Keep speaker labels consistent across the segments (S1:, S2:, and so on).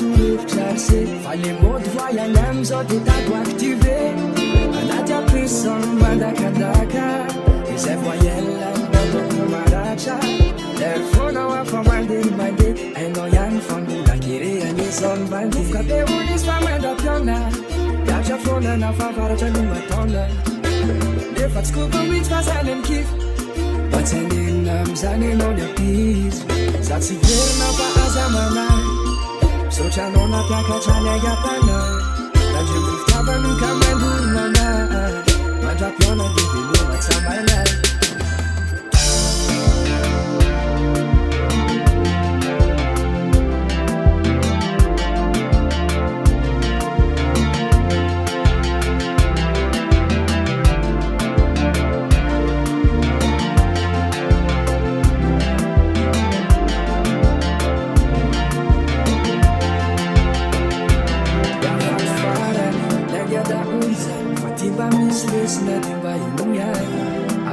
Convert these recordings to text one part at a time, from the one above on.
S1: torevitra fa le mody voyagny am'zao de tato activé anaty aprisson mandakadaka izay voyelle mbatoko maratra ler fonao afa mandeha hainao ihany fambolakere anisany mandeha be olisy fa mandra-piona miatra fonana favaratra no matona nefa tsy koko mihitsy fa zany amkify fa tsy anenina am'zany anao ny apizy za tsy verina fa aza manay misaotranao nampiakatra ny agapana nandre mifitiavany ka mandorona mandra-piona de veloma tsamainay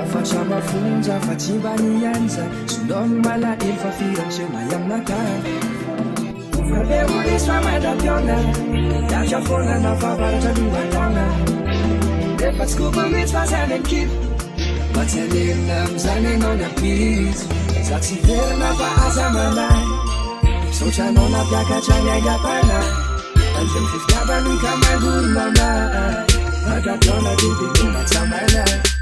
S1: afatramafonja fa tsy mba nianza sonony malaelo fa firamsena iaminakany be olisy fa mandra-piona miatra fonana favaratra lovatana nefa tsy koko mihitsy fa zany amkify fa tsy anenina am'zany anao ny apizy za tsy verina fa aza manay misaotranao nampiakatra ny agapana andre mifitiavany ka mandorona mandra-piona de veloma tsamainay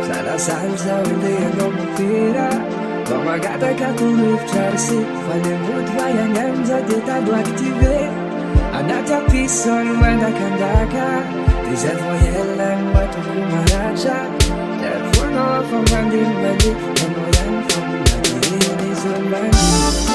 S1: Zalazaly zao andeha anao mapera mba mangataka torevitra rse fa le mody voyagny am'zao de tado activé anaty apison mandakandaka de zay voyelle matoko maratra ler fonao afa mandeha anao ihany fambolakere anisany mandeha